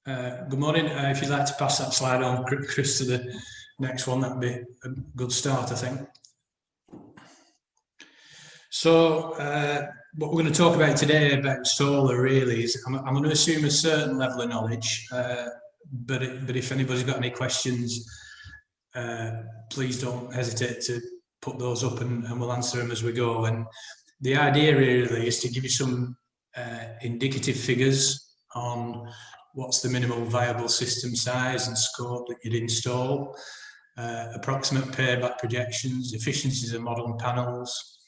Good morning. If you'd like to pass that slide on, Chris, to the next one, that'd be a good start, I think. So what we're going to talk about today about solar really is I'm going to assume a certain level of knowledge, but if anybody's got any questions, please don't hesitate to put those up and we'll answer them as we go. And the idea really is to give you some indicative figures on what's the minimum viable system size and scope that you'd install, approximate payback projections, efficiencies of modern panels,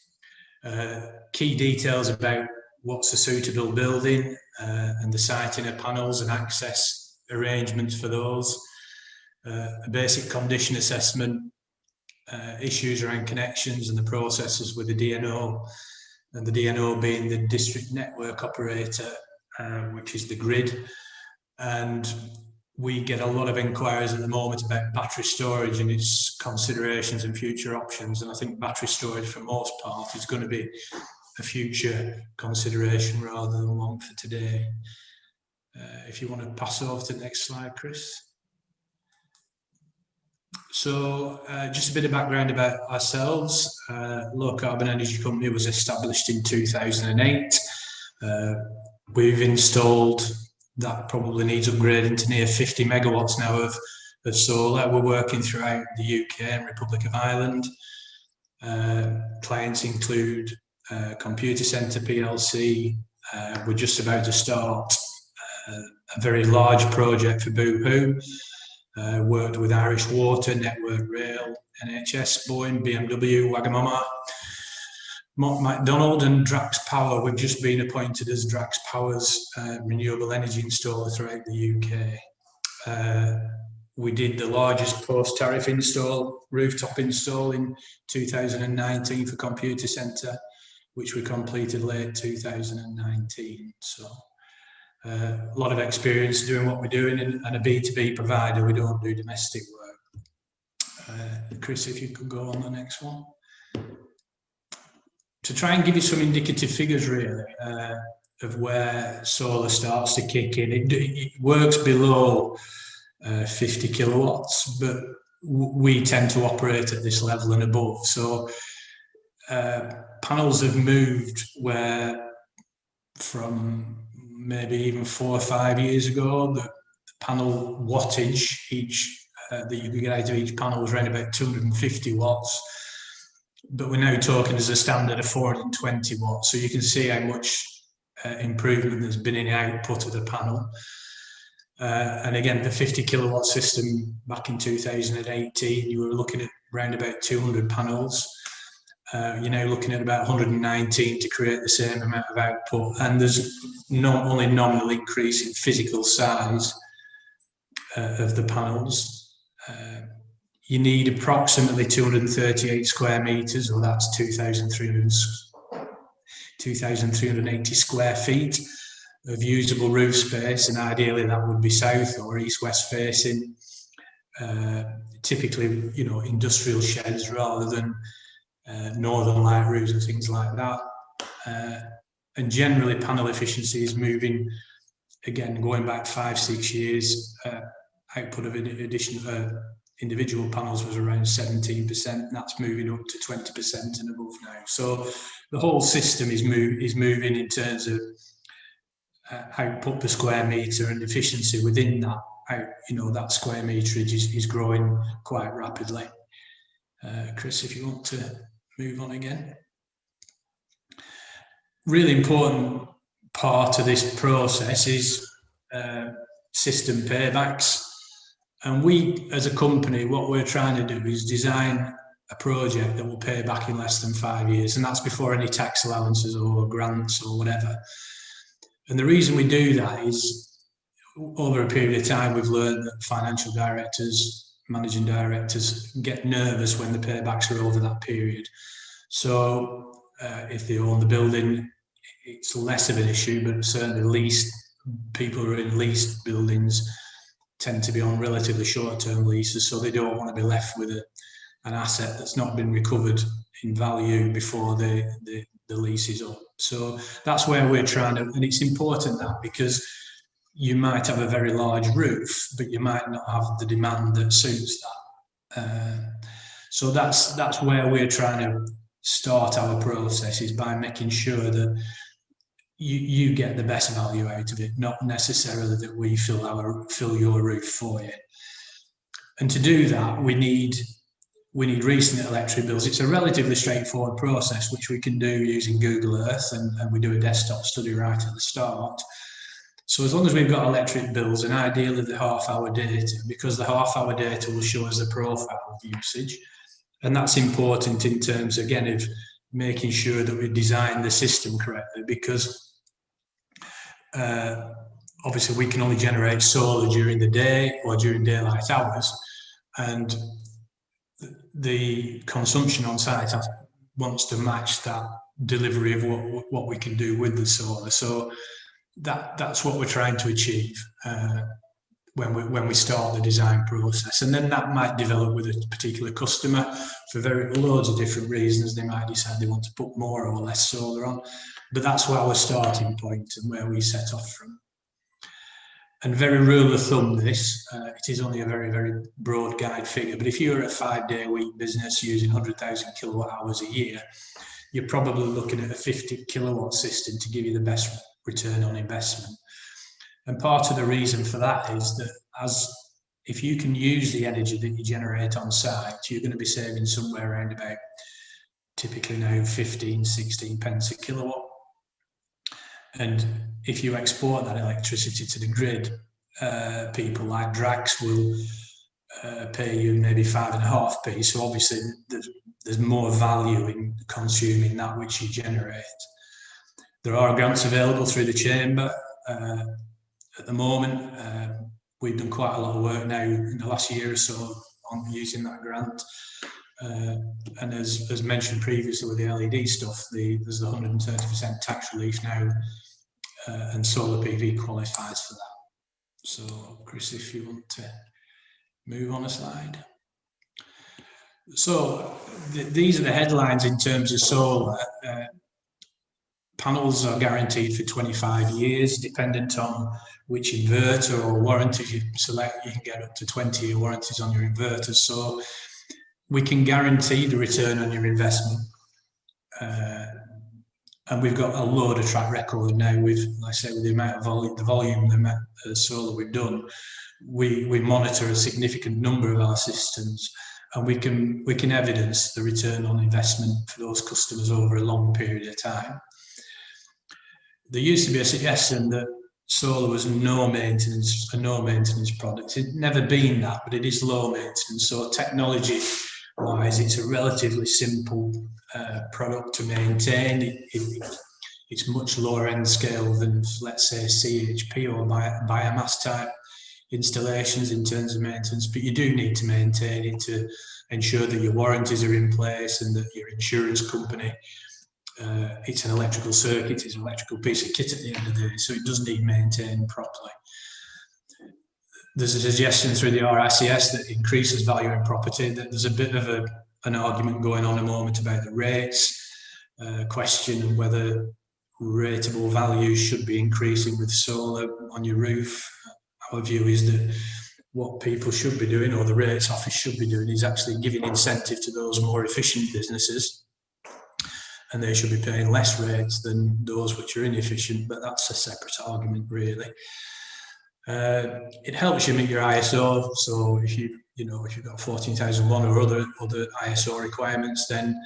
key details about what's a suitable building and the siting of panels and access arrangements for those, a basic condition assessment, issues around connections and the processes with the DNO, and the DNO being the district network operator, which is the grid. And we get a lot of inquiries at the moment about battery storage and its considerations and future options. And I think battery storage for most part is going to be a future consideration rather than one for today. If you want to pass over to the next slide, Chris. So just a bit of background about ourselves. Low Carbon Energy Company was established in 2008. We've installed, that probably needs upgrading, to near 50 megawatts now of solar. We're working throughout the UK and Republic of Ireland. Clients include Computer Centre PLC. We're just about to start a very large project for Boohoo. Worked with Irish Water, Network Rail, NHS, Boeing, BMW, Wagamama, McDonald and Drax Power. We've just been appointed as Drax Power's renewable energy installer throughout the UK. We did the largest post-tariff install, rooftop install in 2019 for Computer Centre, which we completed late 2019. So a lot of experience doing what we're doing, and a B2B provider. We don't do domestic work. Chris, if you could go on the next one. To try and give you some indicative figures really of where solar starts to kick in. It works below 50 kilowatts, but we tend to operate at this level and above. So panels have moved where from maybe even 4 or 5 years ago, the panel wattage that you could get out of each panel was around about 250 watts. But we're now talking as a standard of 420 watts. So you can see how much improvement there's been in the output of the panel. And again, the 50 kilowatt system back in 2018, you were looking at around about 200 panels. You're now looking at about 119 to create the same amount of output. And there's not only nominal increase in physical size of the panels. You need approximately 238 square meters, or that's 2,380 square feet of usable roof space, and ideally that would be south or east-west facing. Typically, industrial sheds rather than northern light roofs and things like that. And generally, panel efficiency is moving, again, going back 5-6 years. Output of individual panels was around 17%, and that's moving up to 20% and above now. So the whole system is moving in terms of output per square meter and efficiency within that. That square meterage is growing quite rapidly. Chris, if you want to move on again. Really important part of this process is system paybacks. And we, as a company, what we're trying to do is design a project that will pay back in less than 5 years. And that's before any tax allowances or grants or whatever. And the reason we do that is over a period of time, we've learned that financial directors, managing directors get nervous when the paybacks are over that period. So if they own the building, it's less of an issue, but certainly people who are in leased buildings tend to be on relatively short-term leases, so they don't want to be left with an asset that's not been recovered in value before the lease is up. So that's where we're trying to, and it's important that because you might have a very large roof, but you might not have the demand that suits that. So that's where we're trying to start our process, is by making sure that you get the best value out of it, not necessarily that we fill your roof for you. And to do that, we need recent electric bills. It's a relatively straightforward process, which we can do using Google Earth, and we do a desktop study right at the start. So as long as we've got electric bills, and ideally the half-hour data, because the half-hour data will show us the profile of usage, and that's important in terms, again, of making sure that we design the system correctly, because obviously we can only generate solar during the day or during daylight hours, and the consumption on site wants to match that delivery of what we can do with the solar. So that's what we're trying to achieve when we start the design process. And then that might develop with a particular customer for loads of different reasons. They might decide they want to put more or less solar on, but that's our starting point and where we set off from. And very rule of thumb, this, it is only a very, very broad guide figure, but if you're a 5-day-a-week business using 100,000 kilowatt hours a year, you're probably looking at a 50 kilowatt system to give you the best return on investment. And part of the reason for that is that if you can use the energy that you generate on site, you're going to be saving somewhere around about, typically now, 15, 16 pence a kilowatt. And if you export that electricity to the grid, people like Drax will pay you maybe 5.5p. So obviously there's more value in consuming that which you generate. There are grants available through the chamber at the moment. We've done quite a lot of work now in the last year or so on using that grant. And as mentioned previously with the LED stuff, there's the 130% tax relief now, and solar PV qualifies for that. So, Chris, if you want to move on a slide. So these are the headlines in terms of solar. Panels are guaranteed for 25 years, dependent on which inverter or warranties you select. You can get up to 20-year warranties on your inverters. So we can guarantee the return on your investment. And we've got a load of track record now with, like I say, with the amount of volume, the amount of solar we've done. We monitor a significant number of our systems, and we can evidence the return on investment for those customers over a long period of time. There used to be a suggestion that solar was a no maintenance product. It's never been that, but it is low maintenance. So technology-wise, it's a relatively simple product to maintain. It's much lower end scale than, let's say, CHP or biomass type installations in terms of maintenance, but you do need to maintain it to ensure that your warranties are in place and that your insurance company, it's an electrical circuit, it's an electrical piece of kit at the end of the day, so it does need maintained properly. There's a suggestion through the RICS that increases value in property. That there's a bit of an argument going on at the moment about the rates, question of whether rateable values should be increasing with solar on your roof. Our view is that what people should be doing, or the rates office should be doing, is actually giving incentive to those more efficient businesses, and they should be paying less rates than those which are inefficient, but that's a separate argument really. It helps you meet your ISO, so if you've got 14001 or other ISO requirements, then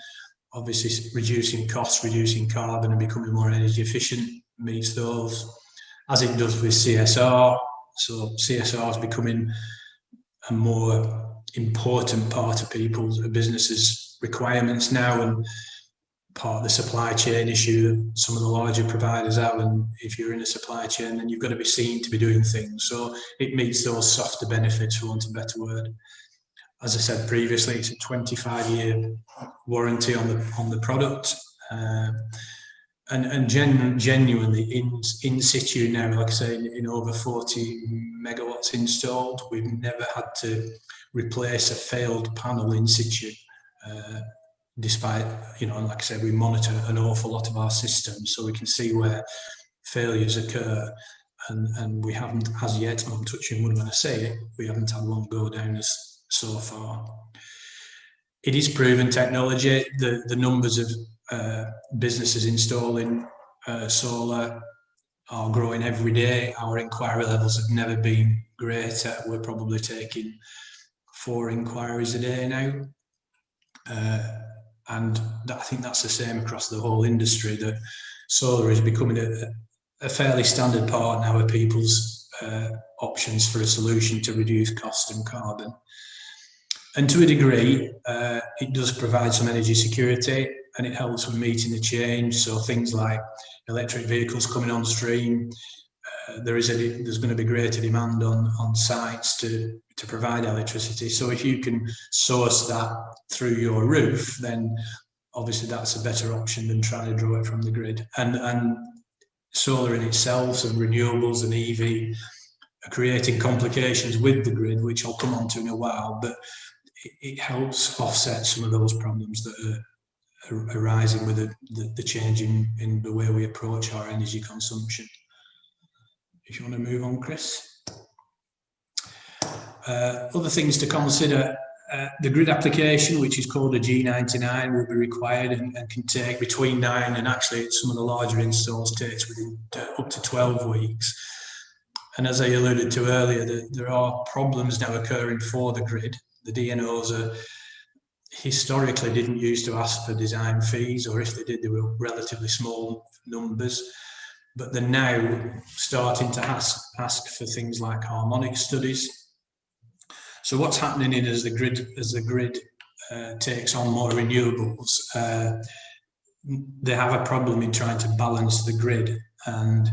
obviously reducing costs, reducing carbon and becoming more energy efficient meets those, as it does with CSR. So CSR is becoming a more important part of businesses' requirements now, and part of the supply chain issue that some of the larger providers have. And if you're in a supply chain, then you've got to be seen to be doing things. So it meets those softer benefits, for want of a better word. As I said previously, it's a 25-year warranty on the product. And genuinely in situ now, like I say, in over 40 megawatts installed, we've never had to replace a failed panel in situ. Despite, like I said, we monitor an awful lot of our systems, so we can see where failures occur. and we haven't as yet, I'm touching wood when I say it, we haven't had one go down as so far. It is proven technology. The numbers of businesses installing solar are growing every day. Our inquiry levels have never been greater. We're probably taking 4 inquiries a day now. And I think that's the same across the whole industry, that solar is becoming a fairly standard part now of people's options for a solution to reduce cost and carbon. And to a degree, it does provide some energy security, and it helps with meeting the change. So things like electric vehicles coming on stream, there's going to be greater demand on sites to provide electricity. So if you can source that through your roof, then obviously that's a better option than trying to draw it from the grid. And solar in itself and renewables and EV are creating complications with the grid, which I'll come on to in a while, but it helps offset some of those problems that are arising with the change in the way we approach our energy consumption. If you want to move on, Chris. Other things to consider, the grid application, which is called a G99, will be required and can take between 9 and actually some of the larger installs takes within up to 12 weeks. And as I alluded to earlier, there are problems now occurring for the grid. The DNOs historically didn't used to ask for design fees, or if they did, they were relatively small numbers. But they're now starting to ask for things like harmonic studies. So what's happening as the grid takes on more renewables, they have a problem in trying to balance the grid, and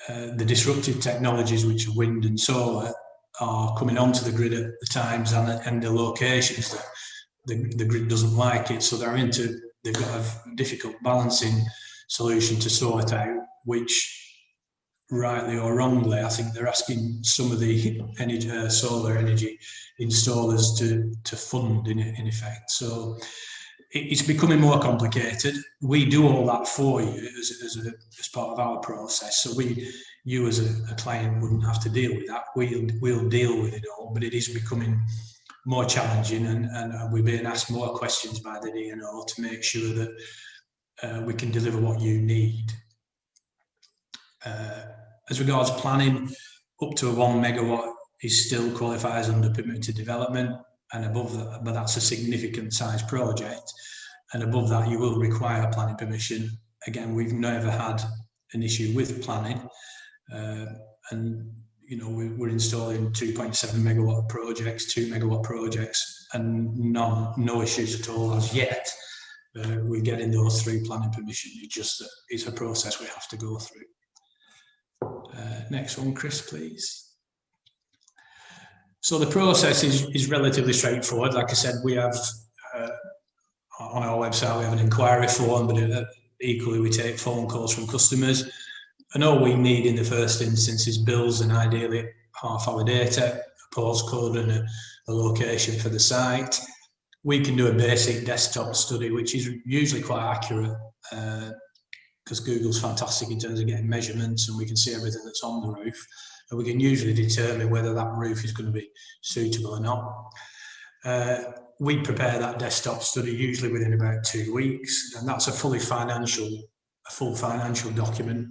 the disruptive technologies, which are wind and solar, are coming onto the grid at the times and the locations that the grid doesn't like it. So they've got a difficult balancing solution to sort out, which, rightly or wrongly, I think they're asking some of the solar energy installers to fund in effect. So it's becoming more complicated. We do all that for you as part of our process. So you as a client wouldn't have to deal with that. We'll deal with it all, but it is becoming more challenging, and we're being asked more questions by the DNO to make sure that we can deliver what you need. As regards planning, up to a 1 megawatt still qualifies under permitted development, and above that, but that's a significant size project, and above that you will require planning permission. Again, we've never had an issue with planning, and you know, we're installing 2.7 megawatt projects, 2 megawatt projects, and no issues at all as yet. We're getting those through planning permission. It's a process we have to go through. Next one, Chris, please. So the process is relatively straightforward. Like I said, we have on our website, we have an inquiry form, but equally we take phone calls from customers. And all we need in the first instance is bills and ideally half-hour data, a postcode and a location for the site. We can do a basic desktop study, which is usually quite accurate, because Google's fantastic in terms of getting measurements, and we can see everything that's on the roof, and we can usually determine whether that roof is going to be suitable or not. We prepare that desktop study usually within about 2 weeks, and that's a full financial document,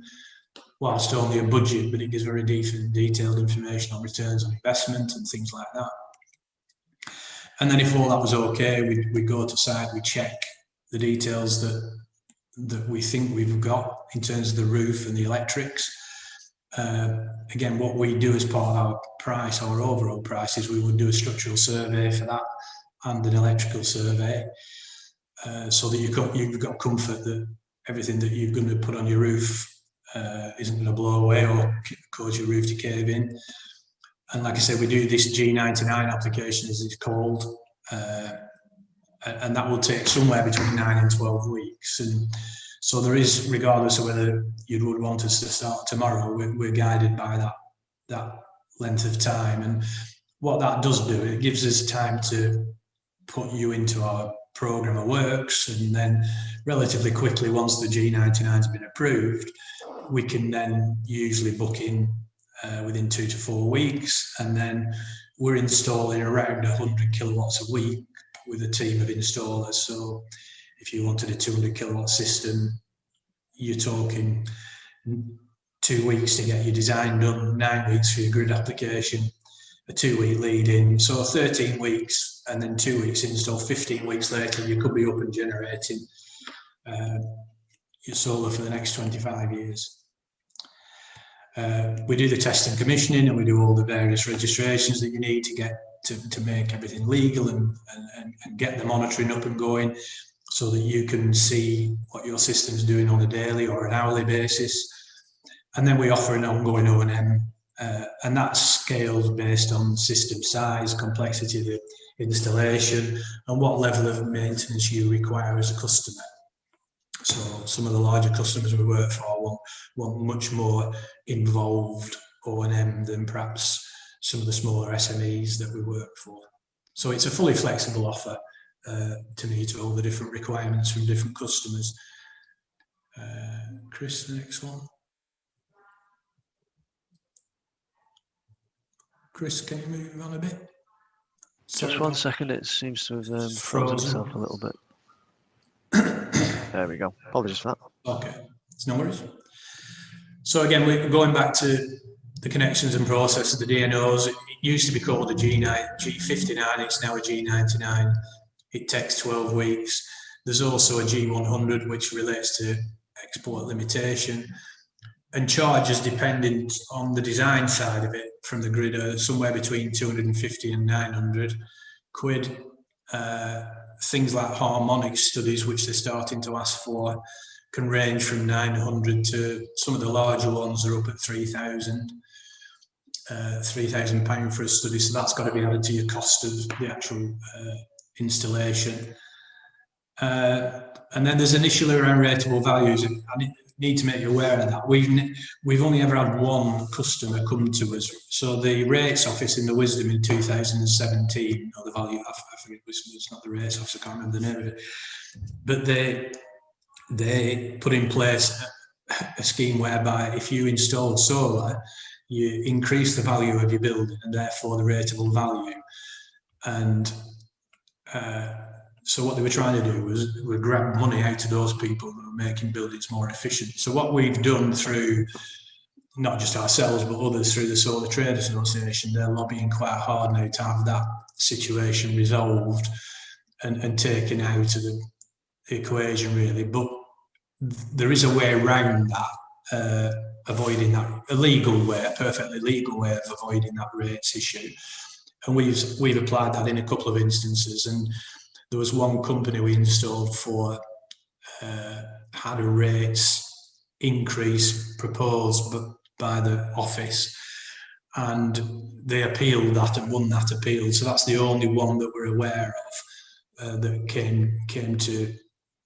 whilst only a budget, but it gives very detailed information on returns on investment and things like that. And then if all that was okay, we go to site, we check the details that we think we've got in terms of the roof and the electrics. Again, what we do as part of our price, our overall price, is we would do a structural survey for that and an electrical survey, so that you've got comfort that everything that you're going to put on your roof isn't going to blow away or cause your roof to cave in. And like I said, we do this G99 application, as it's called, and that will take somewhere between 9 and 12 weeks. And so there is, regardless of whether you would want us to start tomorrow, we're guided by that length of time. And what that does do, it gives us time to put you into our program of works, and then relatively quickly, once the G99 has been approved, we can then usually book in within 2 to 4 weeks, and then we're installing around 100 kilowatts a week with a team of installers. So if you wanted a 200 kilowatt system, you're talking 2 weeks to get your design done, 9 weeks for your grid application, a 2-week lead in, so 13 weeks, and then 2 weeks install. 15 weeks later, you could be up and generating your solar for the next 25 years. We do the test and commissioning, and we do all the various registrations that you need to get to make everything legal and get the monitoring up and going, so that you can see what your system's doing on a daily or an hourly basis. And then we offer an ongoing O&M, and that scales based on system size, complexity of the installation, and what level of maintenance you require as a customer. So some of the larger customers we work for want much more involved O&M than perhaps some of the smaller SMEs that we work for. So it's a fully flexible offer to meet all the different requirements from different customers. Chris, the next one. Chris, can you move on a bit? Sorry, just 1 second, it seems to have frozen itself a little bit. There we go. Apologies for that. Okay, it's no worries. So again, we're going back to the connections and processes, the DNOs. It used to be called a G59, it's now a G99. It takes 12 weeks. There's also a G100, which relates to export limitation, and charges dependent on the design side of it from the grid are somewhere between 250 and 900 quid. Things like harmonic studies, which they're starting to ask for, can range from 900 to some of the larger ones are up at 3,000. £3,000 for a study, so that's got to be added to your cost of the actual installation. And then there's an issue around rateable values. I need to make you aware of that. We've only ever had one customer come to us. So the rates office in the Wisdom in 2017, or the value, I forget, it's not the rates office, I can't remember the name of it, but they put in place a scheme whereby if you installed solar, you increase the value of your building and therefore the rateable value. And so what they were trying to do was grab money out of those people that were making buildings more efficient. So what we've done through, not just ourselves, but others through the Solar Trade Association, they're lobbying quite hard now to have that situation resolved and taken out of the equation, really. But there is a way around that, avoiding that, a legal way, a perfectly legal way of avoiding that rates issue. And we've applied that in a couple of instances. And there was one company we installed for, had a rates increase proposed by the office, and they appealed that and won that appeal. So that's the only one that we're aware of that came to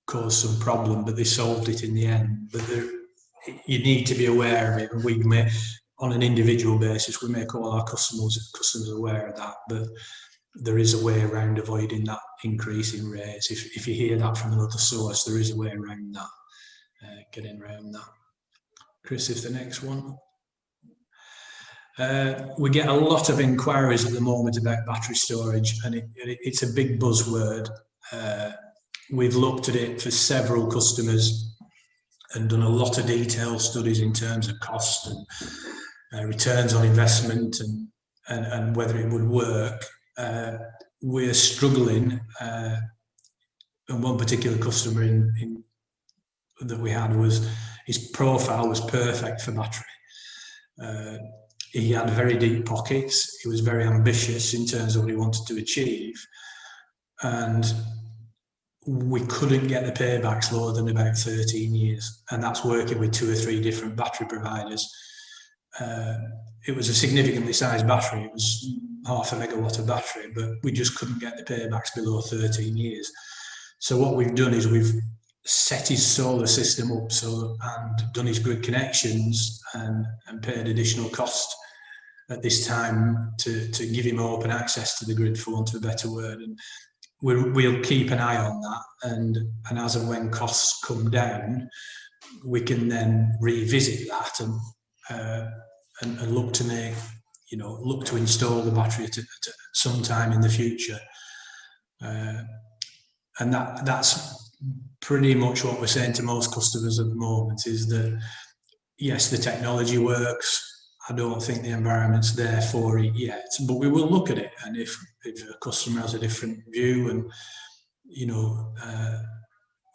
cause some problem, but they solved it in the end. But you need to be aware of it, and we may, on an individual basis, we make all our customers aware of that. But there is a way around avoiding that increase in rates. If you hear that from another source, there is a way around that, getting around that. Chris, if the next one. We get a lot of inquiries at the moment about battery storage, and it's a big buzzword. We've looked at it for several customers and done a lot of detailed studies in terms of cost and returns on investment and whether it would work. We're struggling, and one particular customer that we had, his profile was perfect for battery. He had very deep pockets. He was very ambitious in terms of what he wanted to achieve, and we couldn't get the paybacks lower than about 13 years, and that's working with 2 or 3 different battery providers. It was a significantly sized battery. It was 0.5 megawatt of battery, but we just couldn't get the paybacks below 13 years. So what we've done is we've set his solar system up and done his grid connections and paid additional cost at this time to give him open access to the grid, for want of a better word. And we'll keep an eye on that, and as and when costs come down, we can then revisit that and look to make, look to install the battery at some time in the future. And that's pretty much what we're saying to most customers at the moment, is that yes, the technology works. I don't think the environment's there for it yet, but we will look at it. And if a customer has a different view, and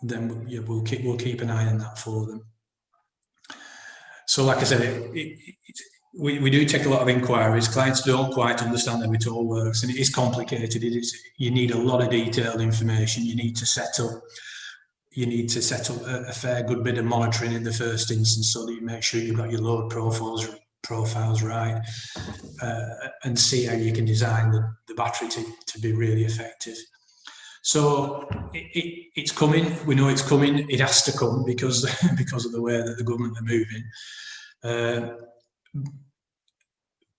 then we'll keep an eye on that for them. So, like I said, we do take a lot of inquiries. Clients don't quite understand how it all works, and it is complicated. You need a lot of detailed information. You need to set up a fair good bit of monitoring in the first instance, so that you make sure you've got your load profiles right, and see how you can design the battery to be really effective. So it's coming. We know it's coming. It has to come because of the way that the government are moving.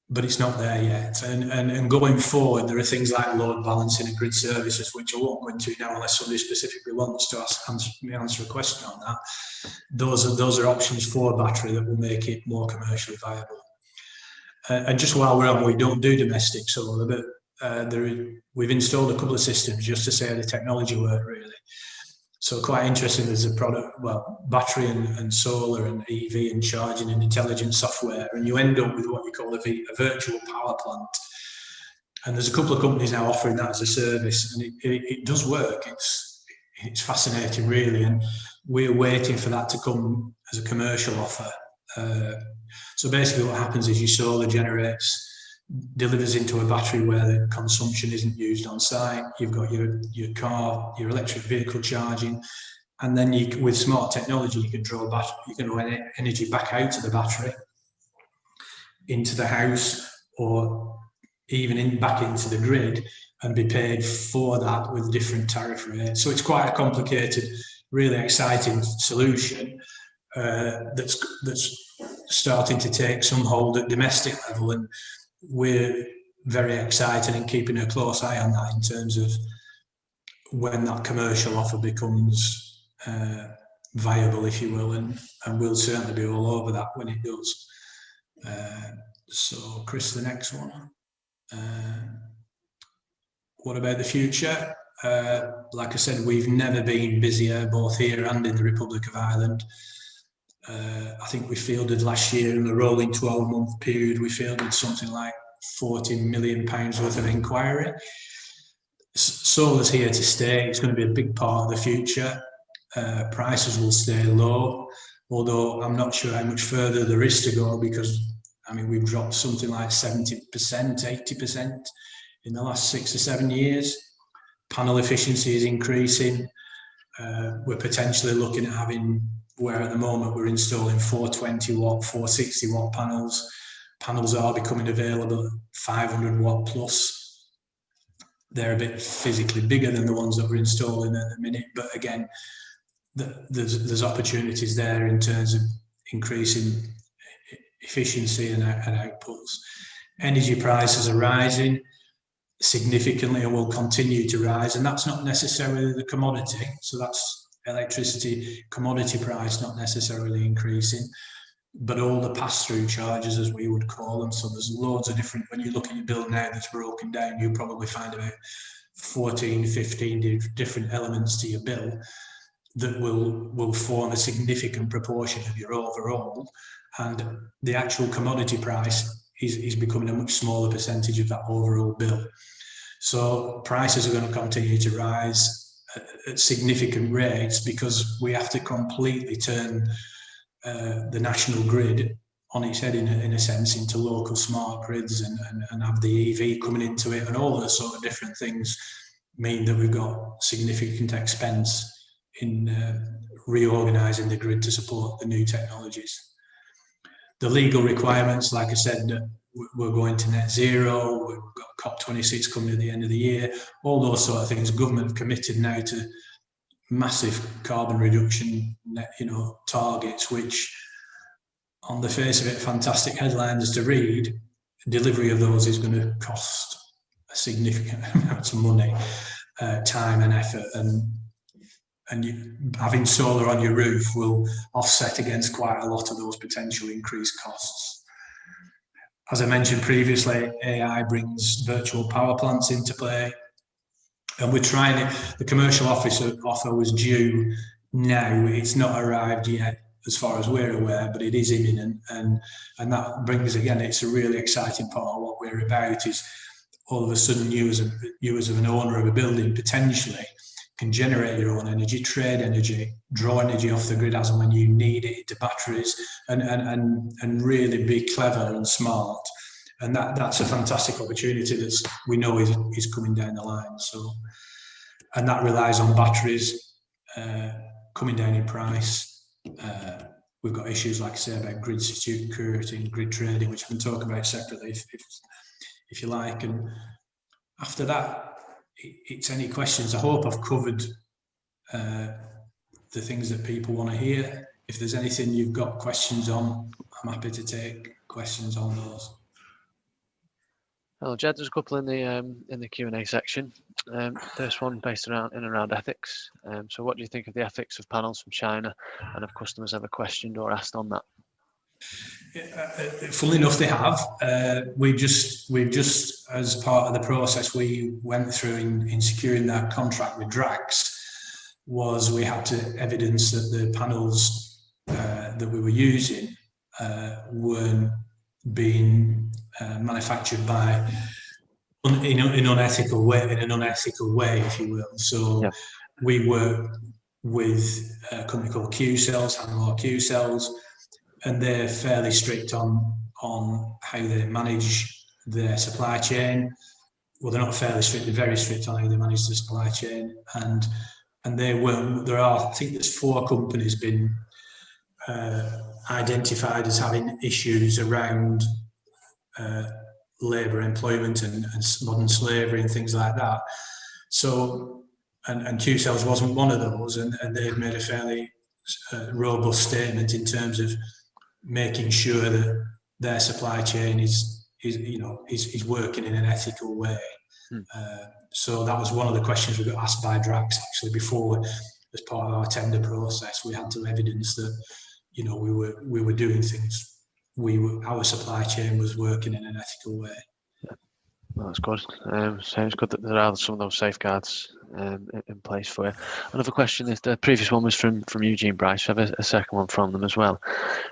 But it's not there yet. And going forward, there are things like load balancing and grid services, which I won't go into now unless somebody specifically wants to answer a question on that. Those are options for battery that will make it more commercially viable. And just while we're on, we don't do domestic solar, but we've installed a couple of systems just to see how the technology works, really. So quite interesting, there's a product, battery and solar and EV and charging and intelligent software, and you end up with what you call a virtual power plant. And there's a couple of companies now offering that as a service, and it does work. It's fascinating, really, and we're waiting for that to come as a commercial offer. So basically what happens is your solar delivers into a battery where the consumption isn't used on site. You've got your car, your electric vehicle charging, and then with smart technology, you can draw energy back out of the battery into the house, or even back into the grid, and be paid for that with different tariff rates. So it's quite a complicated, really exciting solution that's starting to take some hold at domestic level, and we're very excited and keeping a close eye on that in terms of when that commercial offer becomes viable, if you will, and we'll certainly be all over that when it does. So, Chris, the next one. What about the future? Like I said, we've never been busier, both here and in the Republic of Ireland. I think we fielded last year, in a rolling 12-month period, we fielded something like £40 million worth of inquiry. Solar's here to stay. It's going to be a big part of the future. Prices will stay low, although I'm not sure how much further there is to go, because we've dropped something like 70%, 80% in the last 6 or 7 years. Panel efficiency is increasing. We're potentially looking at having, where at the moment we're installing 420 watt, 460 watt panels. Panels are becoming available at 500 watt plus. They're a bit physically bigger than the ones that we're installing at the minute, but again, there's opportunities there in terms of increasing efficiency and outputs. Energy prices are rising significantly and will continue to rise, and that's not necessarily the commodity. So that's electricity commodity price not necessarily increasing, but all the pass-through charges, as we would call them. So there's loads of different, when you look at your bill now that's broken down, you'll probably find about 14, 15 different elements to your bill that will form a significant proportion of your overall, and the actual commodity price is becoming a much smaller percentage of that overall bill. So prices are going to continue to rise at significant rates, because we have to completely turn the national grid on its head, in a sense, into local smart grids, and have the EV coming into it, and all those sort of different things mean that we've got significant expense in reorganising the grid to support the new technologies. The legal requirements, like I said, we're going to net zero, we've got COP26 coming at the end of the year, all those sort of things. Government have committed now to massive carbon reduction targets, which on the face of it, fantastic headlines to read. Delivery of those is going to cost a significant amount of money, time and effort, and having solar on your roof will offset against quite a lot of those potential increased costs. As I mentioned previously, AI brings virtual power plants into play, and we're trying it. The commercial offer was due now. It's not arrived yet, as far as we're aware, but it is imminent, and that brings, again, it's a really exciting part of what we're about. Is all of a sudden you as an owner of a building potentially can generate your own energy, trade energy, draw energy off the grid as and when you need it into batteries, and really be clever and smart. And that's a fantastic opportunity that we know is coming down the line. So, and that relies on batteries coming down in price. We've got issues, like I say, about grid security and grid trading, which I can talk about separately if you like. And after that, it's any questions. I hope I've covered the things that people want to hear. If there's anything you've got questions on, I'm happy to take questions on those. Hello, Jed. There's a couple in the Q&A section. First one based around ethics. So, what do you think of the ethics of panels from China? And have customers ever questioned or asked on that? Funnily enough, they have. We've just, as part of the process we went through in securing that contract with Drax, was we had to evidence that the panels that we were using weren't being manufactured in an unethical way, if you will. So yeah. We work with a company called Q-Cells, Hanwha Q-Cells, and they're fairly strict on how they manage their supply chain. Well, they're not fairly strict; they're very strict on how they manage the supply chain. And there are, I think there's 4 companies been identified as having issues around labour employment and modern slavery and things like that. So, and Q-Cells wasn't one of those, and they've made a fairly robust statement in terms of making sure that their supply chain is working in an ethical way. So that was one of the questions we got asked by Drax actually before, as part of our tender process. We had to evidence that we were doing things. Our supply chain was working in an ethical way. Yeah. Well, that's good. Sounds good that there are some of those safeguards in place for you. Another question is, the previous one was from Eugene Bryce. We have a second one from them as well.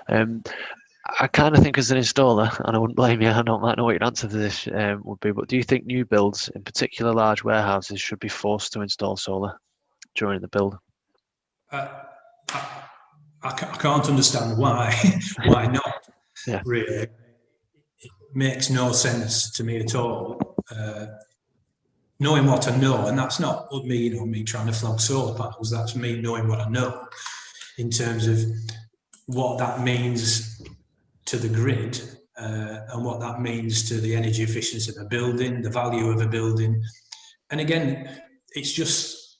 I kind of think, as an installer, and I wouldn't blame you, I might know what your answer to this would be, but do you think new builds, in particular large warehouses, should be forced to install solar during the build? I can't understand why. Why not? Yeah. Really, it makes no sense to me at all. Knowing what I know, and that's not me trying to flog solar panels. That's me knowing what I know in terms of what that means to the grid and what that means to the energy efficiency of a building, the value of a building. And again, it's just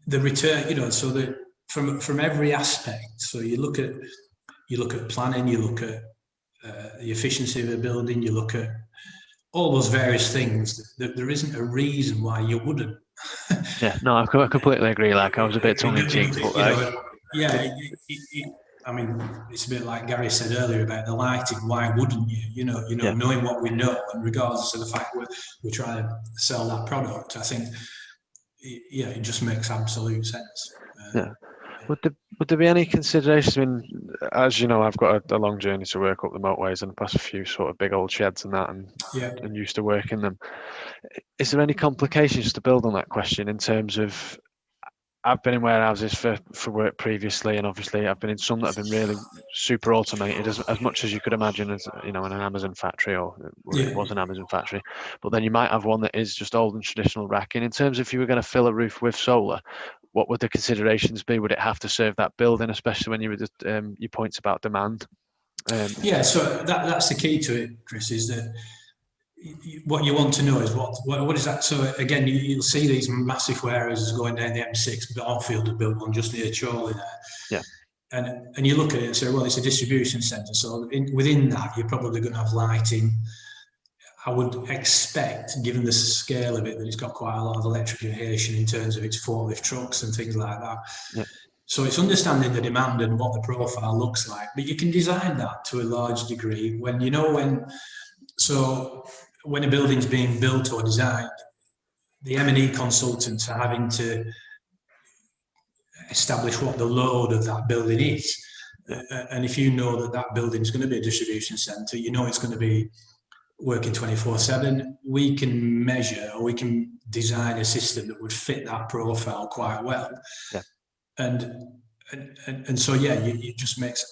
the return, so that from every aspect. So you look at planning, you look at the efficiency of a building, you look at all those various things. That there isn't a reason why you wouldn't. Yeah, no, I completely agree. Like, I was a bit tongue in cheek, but I mean, it's a bit like Gary said earlier about the lighting. Why wouldn't you? Knowing what we know, and regardless of the fact we're trying to sell that product, I think, it just makes absolute sense. Yeah. Would there be any considerations? I mean, as you know, I've got a long journey to work up the motorways and past a few sort of big old sheds and that, and used to work in them. Is there any complications to build on that question in terms of? I've been in warehouses for work previously, and obviously I've been in some that have been really super automated, as much as you could imagine, as in an Amazon factory, or it was an Amazon factory. But then you might have one that is just old and traditional racking. In terms of if you were going to fill a roof with solar, what would the considerations be? Would it have to serve that building, especially when you were just your points about demand? So that's the key to it, Chris, is that what you want to know is what is that. So again, you'll see these massive warehouses going down the M6. Barfield have built one just near Chorley there. Yeah. And you look at it and say, well, it's a distribution centre. So within that, you're probably going to have lighting. I would expect, given the scale of it, that it's got quite a lot of electrification in terms of its forklift trucks and things like that. Yeah. So it's understanding the demand and what the profile looks like. But you can design that to a large degree when when a building's being built or designed, the M&E consultants are having to establish what the load of that building is. And if you know that that building is going to be a distribution centre, you know it's going to be working 24/7, we can measure, or we can design a system that would fit that profile quite well. Yeah. And so, yeah, it just makes,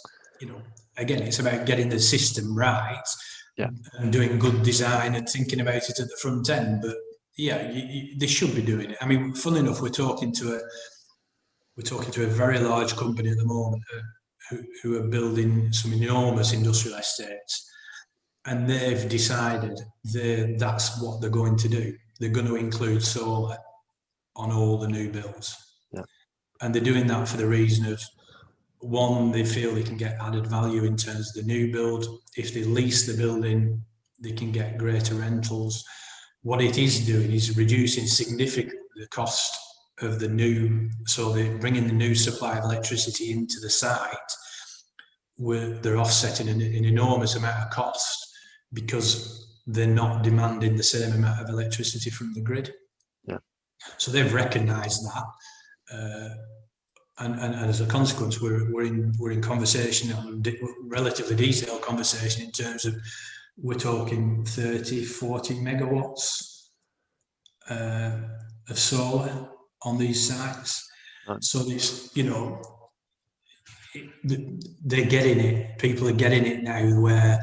again, it's about getting the system right. Yeah. And doing good design and thinking about it at the front end. But yeah, they should be doing it. I mean, funnily enough, we're talking to a very large company at the moment who are building some enormous industrial estates, and they've decided that's what they're going to do. They're going to include solar on all the new builds. Yeah. And they're doing that for the reason of, one, they feel they can get added value in terms of the new build. If they lease the building, they can get greater rentals. What it is doing is reducing significantly the cost of the new, so they're bringing the new supply of electricity into the site, where they're offsetting an enormous amount of cost because they're not demanding the same amount of electricity from the grid. Yeah. So they've recognised that, and as a consequence, we're in conversation, relatively detailed conversation in terms of, we're talking 30, 40 megawatts of solar on these sites. Right. So this, they're getting it. People are getting it now, where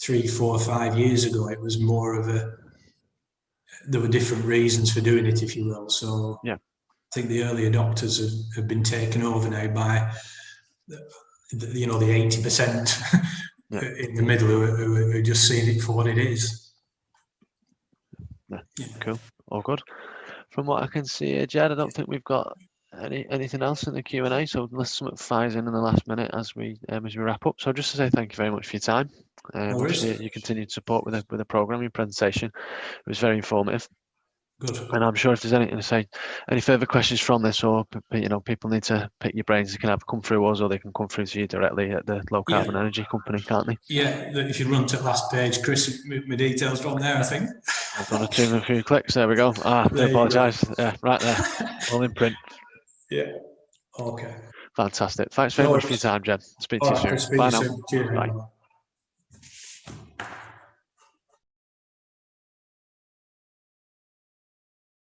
3, 4, 5 years ago it was more of there were different reasons for doing it, if you will. So yeah, I think the early adopters have been taken over now by the 80% in the middle who are just seeing it for what it is. Yeah. Cool. All good. From what I can see, Jed, I don't think we've got anything else in the Q&A, so unless something fires in the last minute as we wrap up. So just to say thank you very much for your time. Obviously, your continued support with the programme, your presentation. It was very informative. Good. And I'm sure if there's anything to say, any further questions from this, or people need to pick your brains, they can either come through us or they can come through to you directly at the low carbon energy company, can't they? Yeah, if you run to the last page, Chris, my details from there, I think. I've done a few clicks. There we go. I do apologise. Yeah, right there, all in print. Yeah. Okay. Fantastic. Thanks very much for your time, Jed. Speak to you soon. Chris, Bye now. Cheers. Bye.